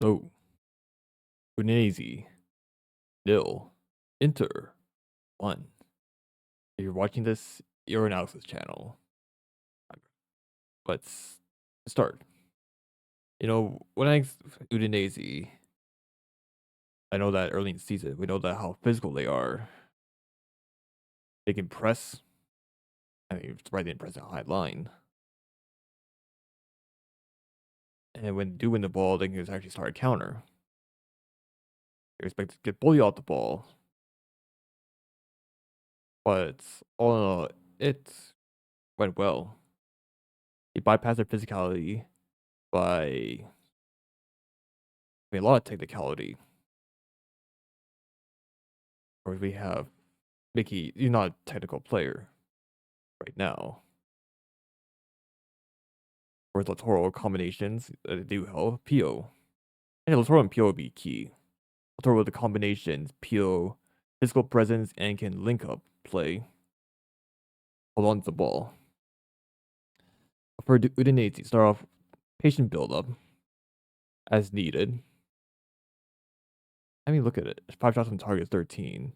So, Udinese, nil, Inter, 1. If you're watching this, your analysis channel. Let's start. When Udinese, I know that early in the season, we know that how physical they are. They can press. I mean, it's right, they didn't press a high line. And when doing the ball, they can just actually start a counter. They expect to get bullied off the ball. But all in all, it went well. He bypassed their physicality by a lot of technicality. Or we have Mickey, he's not a technical player right now. Whereas Latoro combinations do help. Pio. And Latoro and Pio would be key. Latoro with the combinations, Pio, physical presence, and can link up play. Hold on to the ball. For Udinese, start off patient build up as needed. I mean, look at it. 5 shots on target, 13.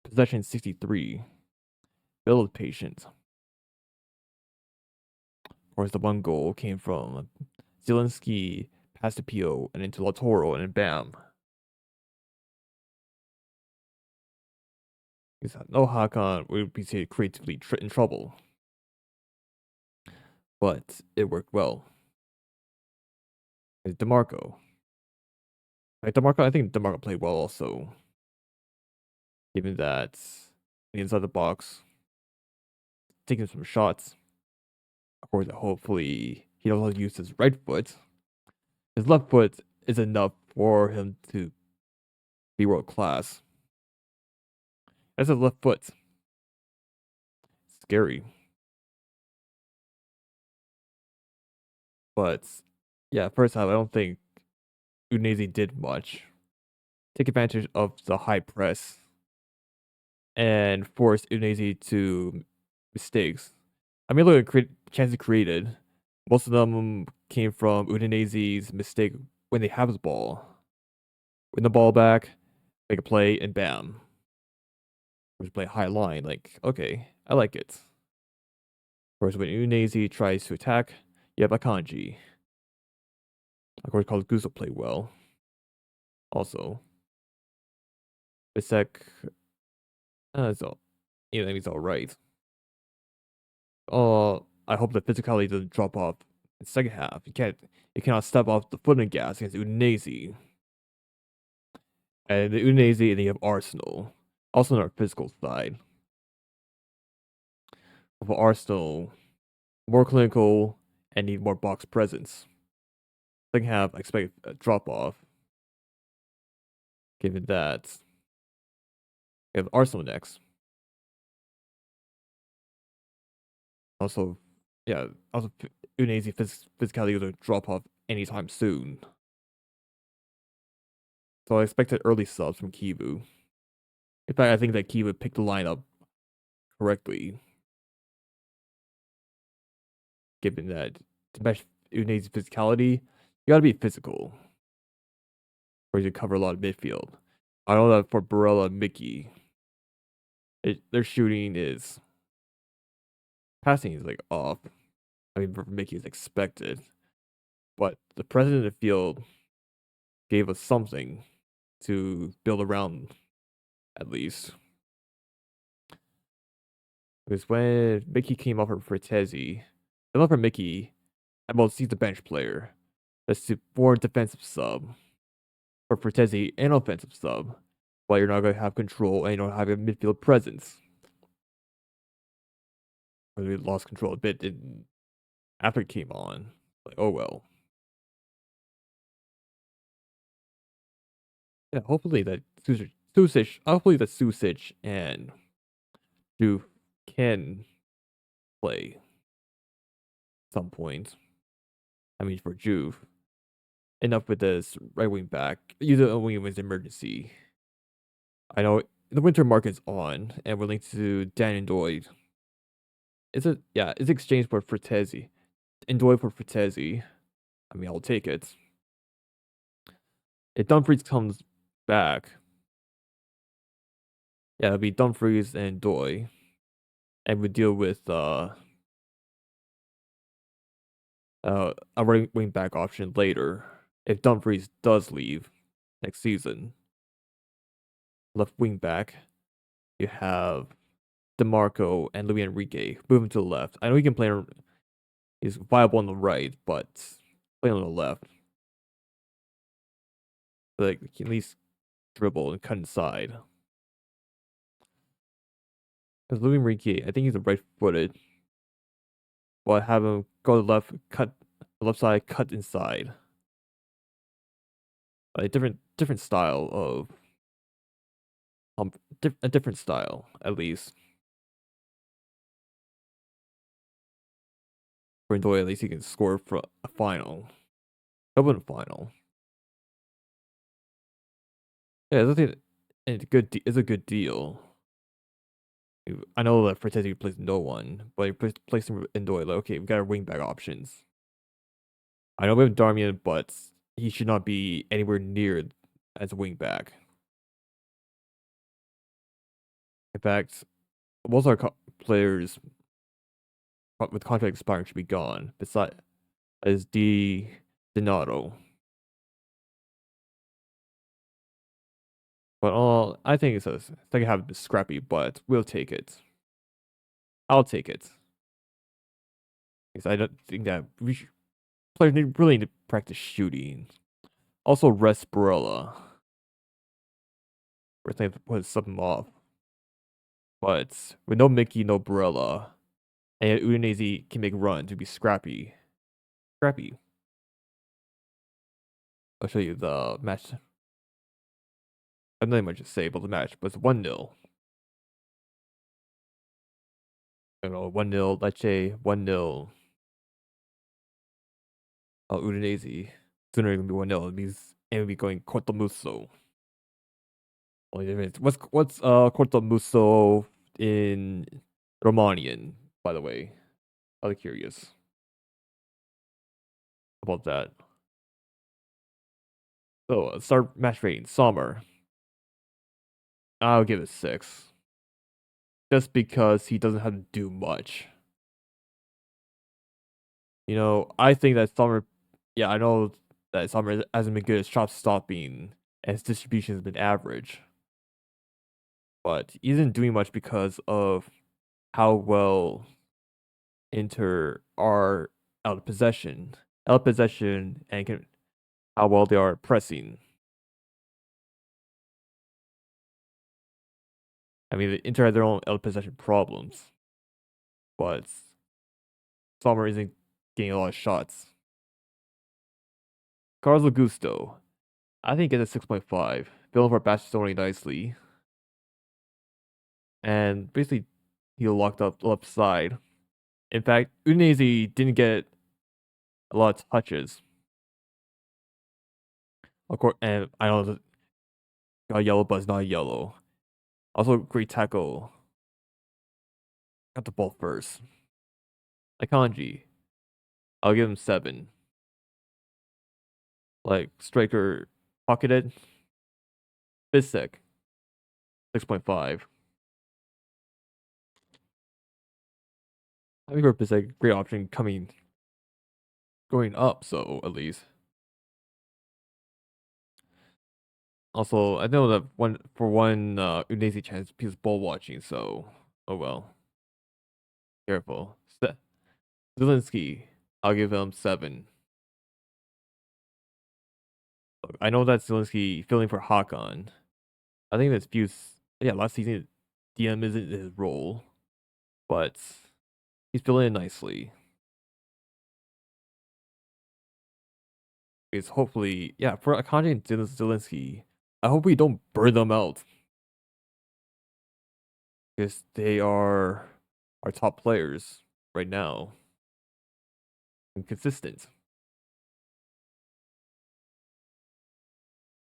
Possession, 63. Build patient. Of course, the one goal came from Zielinski, past to Pio, and into Latoro, and then bam. No Hakan would be creatively in trouble. But it worked well. It's DeMarco. I think DeMarco played well also. Given that inside the box, taking some shots. Of course, hopefully he knows how to use his right foot. His left foot is enough for him to be world class. That's his left foot. Scary. But yeah, first half, I don't think Udinese did much. Take advantage of the high press and force Udinese to mistakes. I mean, look at chances created. Most of them came from Udinese's mistake when they have the ball. Win the ball back, make a play, and bam. Just play high line. Like, okay, I like it. Whereas when Udinese tries to attack, you have Akanji. Of course, Carlos Gusto played well. Also, Bisek, it's all, he's all right. I hope the physicality doesn't drop off in the second half. You cannot step off the foot and gas against Udinese. And the Udinese, and you have Arsenal. Also on our physical side. Of Arsenal, more clinical and need more box presence. Second half, I expect a drop off. Given that we have Arsenal next. Also, yeah, Udinese physicality will drop off anytime soon. So I expected early subs from Kivu. In fact, I think that Kivu picked the lineup correctly. Given that to match Udinese's physicality, you gotta be physical. Or you cover a lot of midfield. I know that for Barella and Mickey, their shooting is passing is like off. I mean, for Mickey is expected, but the president of the field gave us something to build around, at least. Because when Mickey came off for Fratesi, the love for Mickey, at most he's the bench player. That's more defensive sub. For Fratesi, an offensive sub. While you're not going to have control and you don't have a midfield presence. We lost control a bit after it came on. Like, oh well. Yeah, hopefully that Susic and Juve can play some point. I mean, for Juve. Enough with this right wing back. Use it only when it's emergency. I know the winter market's on, and we're linked to Dan and Doyd. It's exchange for Fratesi. And Doyd for Fratesi. I mean, I'll take it. If Dumfries comes back, yeah, it'll be Dumfries and Doy, and we deal with a wing back option later if Dumfries does leave next season. Left wing back, you have DeMarco and Luis Enrique moving to the left. I know he can play. He's viable on the right, but play on the left. Like he can at least dribble and cut inside. Because Luis Enrique, I think he's a right-footed, but have him go to the left, cut the left side, cut inside. A different style of a different style at least. For Ndoye, at least he can score for a final. He'll win a final. Yeah, I think it's a good deal. I know that Fratesi plays no one, but he placed him in Ndoye. Like, okay, we got our wingback options. I know we have Darmian, but he should not be anywhere near as a wingback. In fact, most of our players with contract expiring should be gone. Besides, is Donato. But all I think it's a second half is scrappy, but we'll take it. I'll take it because I don't think that players really need to practice shooting. Also, rest Barella. We're thinking to put something off, but with no Mickey, no Barella, and Udinese can make runs to be scrappy. Scrappy. I'll show you the match. I'm not much to say about the match, but it's 1-0. You know, 1-0 Lecce, 1-0 Udinese. Sooner it'll be 1-0. It means it will be going Cortomuso. Only difference. What's Cortomuso in Romanian, by the way? I'm curious about that. So start match rating. Sommer. I'll give it 6. Just because he doesn't have to do much. You know, I think that Sommer, yeah, I know that Sommer hasn't been good at shot stopping and his distribution has been average. But he isn't doing much because of how well Inter are out of possession, and how well they are pressing. I mean, the Inter have their own out of possession problems, but Sommer isn't getting a lot of shots. Carlos Augusto, I think it's a 6.5. Building for Bastoni nicely, and basically he locked up the left side. In fact, Udinese didn't get a lot of touches. Of course, and I know got yellow, but it's not yellow. Also, great tackle. Got the ball first. Like Kanji, I'll give him 7. Like striker pocketed, Bisek, 6.5. I think for Bisek, great option going up, so at least. Also, I know that one Udinese chance, he's ball watching, so oh well. Careful. Zelensky, I'll give him 7. I know that Zelensky filling for Hakan. I think that's views. Yeah, last season DM isn't his role, but he's filling in nicely. Is hopefully, yeah, for Akanji and Zelensky, I hope we don't burn them out because they are our top players right now and consistent.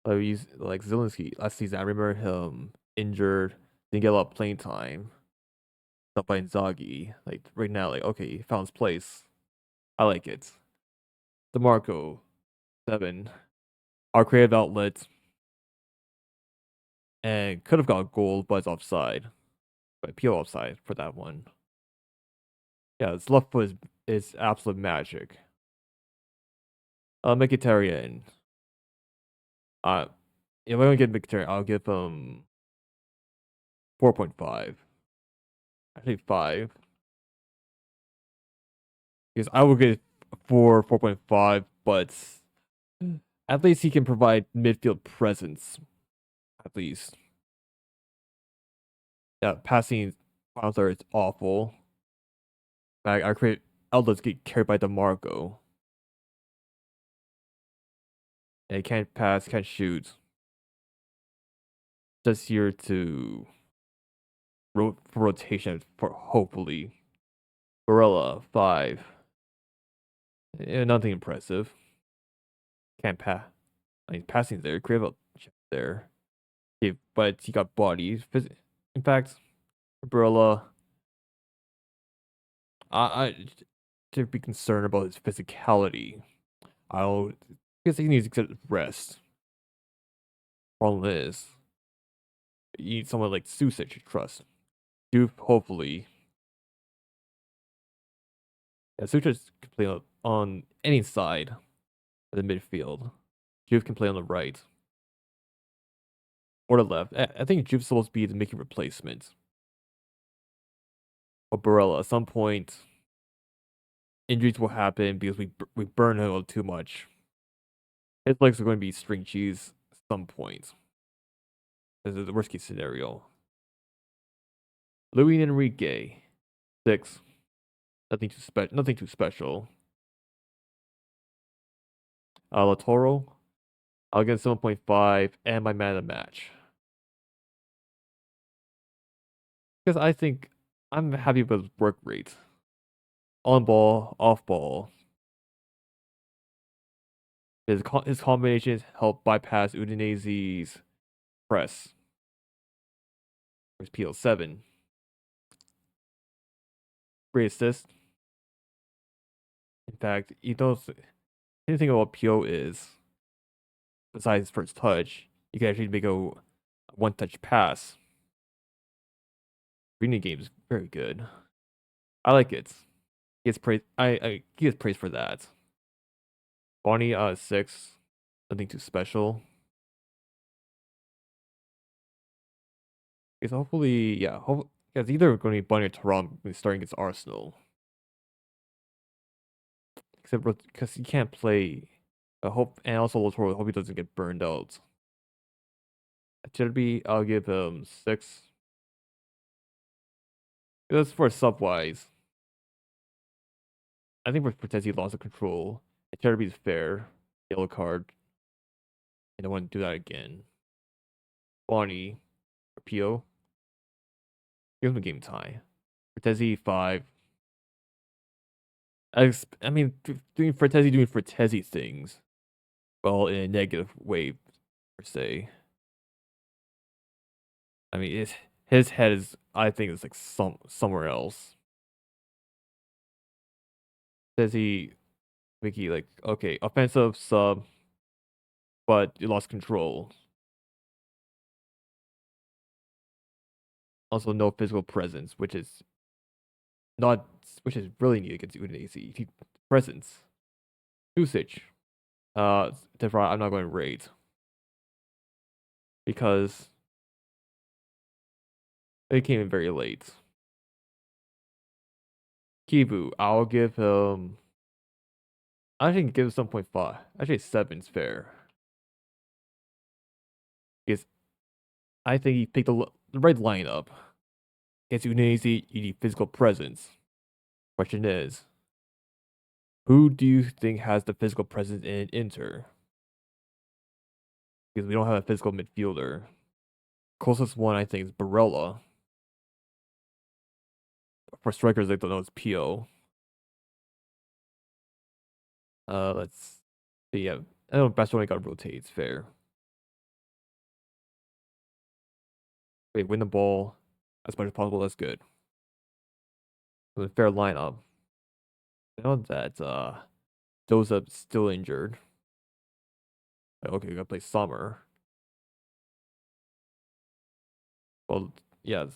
Like Zelensky last season. I remember him injured, didn't get a lot of playing time. Stuff by Inzaghi. Like right now, like okay, he found his place. I like it. DeMarco 7. our creative outlet, and could have got gold, but it's offside. But PO offside for that one. Yeah, his left foot is absolute magic. Mkhitaryan. Uh, if I don't get Mkhitaryan, I'll give him 4.5. Actually, 5. Because I will get 4.5, but at least he can provide midfield presence. At least. Yeah, passing final third is awful. I create outlets get carried by DeMarco. And he can't pass, can't shoot. Just here to for rotation for hopefully. Barella, 5. Yeah, nothing impressive. Can't pass. I mean, passing there, creative there. Yeah, but he got bodied. In fact, Barella, I to be concerned about his physicality. I'll guess he needs to get rest. Problem is, you need someone like Susic to trust. Duke, hopefully. Yeah, Susic can play on any side of the midfield. Juve can play on the right or the left. I think Juve's supposed to be the making replacement. Or Barella. At some point, injuries will happen because we burn him too much. His legs are going to be string cheese at some point. This is the worst case scenario. Luis Enrique, 6. Nothing too special. La Toro, I'll get 7.5 and my man of the match. Because I think I'm happy with his work rate. On ball, off ball. His combinations help bypass Udinese's press. There's PL7. Great assist. In fact, you don't anything about what PO is, besides his first touch, you can actually make a one-touch pass. Reading game is very good. I like it. He gets praise. He gets praise for that. Bonnie, 6. Nothing too special. It's hopefully, yeah, it's either going to be Bonnie or Taram starting against Arsenal. Except because he can't play. I hope, and also Lotoro, hope he doesn't get burned out. Cherby, I'll give him 6. That's for sub-wise. I think for Cortez, lost the control. Cherby's fair. Yellow card. I don't want to do that again. Bonnie, or PO. Give him a game tie. Cortez, 5. I mean, doing Fortezi things, well, in a negative way, per se. I mean, his head is, I think, is like somewhere else. Fortezi, Mickey, like, okay, offensive sub, but you lost control. Also, no physical presence, which is really needed against Udinese. Presence, usage. Therefore, I'm not going to rate because they came in very late. Kibu, I'll give him. I think give him 7.5. Actually, 7's fair. Because I think he picked the right lineup. Against Udinese, you need physical presence. Question is, who do you think has the physical presence in Inter? Because we don't have a physical midfielder. Closest one, I think, is Barella. For strikers, I don't know, it's PO. Let's see. Yeah, I know Barcelona got rotates. Fair. Wait, win the ball as much as possible. That's good. It was a fair lineup. I know that Joseph's still injured. Like, okay, we gotta play summer. Well, yeah,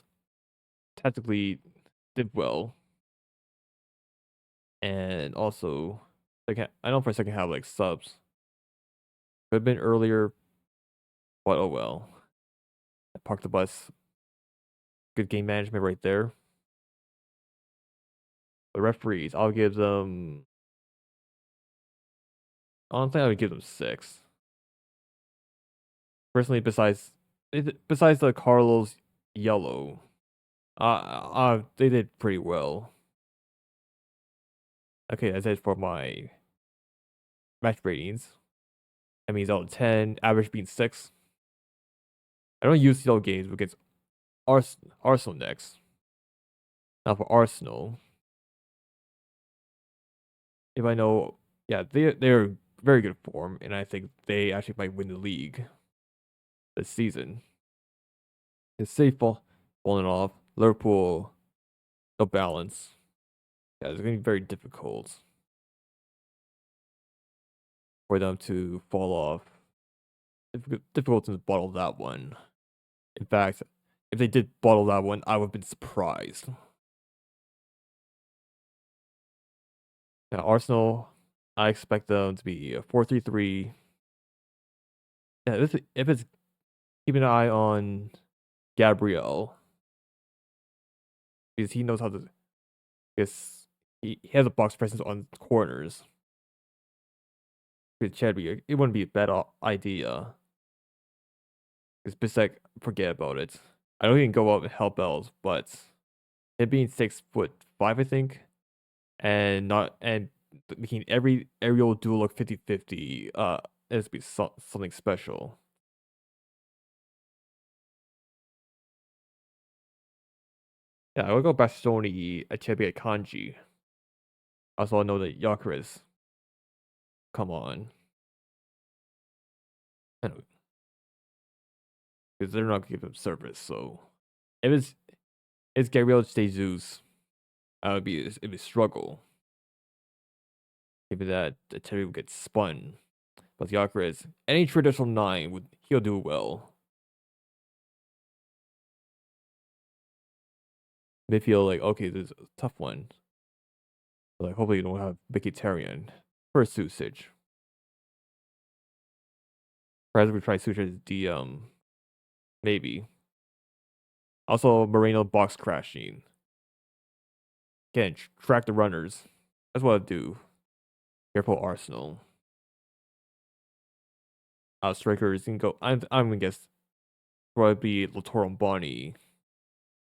tactically did well, and also, like I know for a second have like subs. Could have been earlier, but oh well. I parked the bus. Good game management right there. The referees, I'll give them. Honestly, I would give them 6. Personally, besides the Carlos yellow, they did pretty well. Okay, that's it for my match ratings. That means out of 10, average being 6. I don't use yellow games against Arsenal next. Now for Arsenal, if I know, yeah, they're very good form, and I think they actually might win the league this season. It's safe falling off. Liverpool, no balance. Yeah, it's going to be very difficult for them to fall off. Difficult to bottle that one. In fact, if they did bottle that one, I would have been surprised. Now, Arsenal, I expect them to be a 4-3-3. Yeah, if it's keep an eye on Gabriel because he knows how to. Because he has a box presence on corners. With Chadby, it wouldn't be a bad idea. Because Bissek, forget about it. I don't even go out and help else, but it being 6'5", I think, and making every aerial duel look 50-50, it has to be something special. Yeah, I would go Bastoni, Achebe, Kanji. Also, I know that Gyökeres. Come on. Because they're not gonna give him service, so if it's Gabriel Jesus, it would struggle. Maybe that the Terry would get spun. But Gyökeres, any traditional 9 he'll do well. They feel like, okay, this is a tough one. But like, hopefully you don't have Mkhitaryan. First usage. Perhaps we try Such as DM. Maybe. Also, Moreno box crashing. Again, track the runners. That's what I do. Careful Arsenal. Strikers can go. I'm gonna guess probably be Latoro and Bonnie.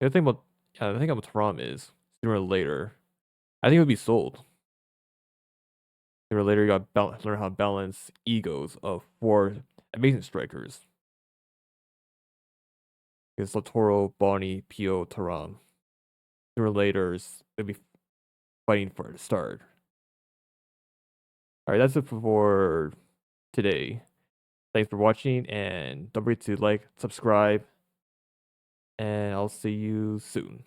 The thing about the thing about Taram is sooner or later, I think it would be sold. Sooner or later, you got learn how to balance egos of 4 amazing strikers. Because Latoro, Bonnie, Pio, Taram. Sooner or later, they'll be fighting for the start. All right, that's it for today. Thanks for watching, and don't forget to like, subscribe, and I'll see you soon.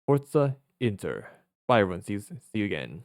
Forza Inter. Bye, everyone. See you again.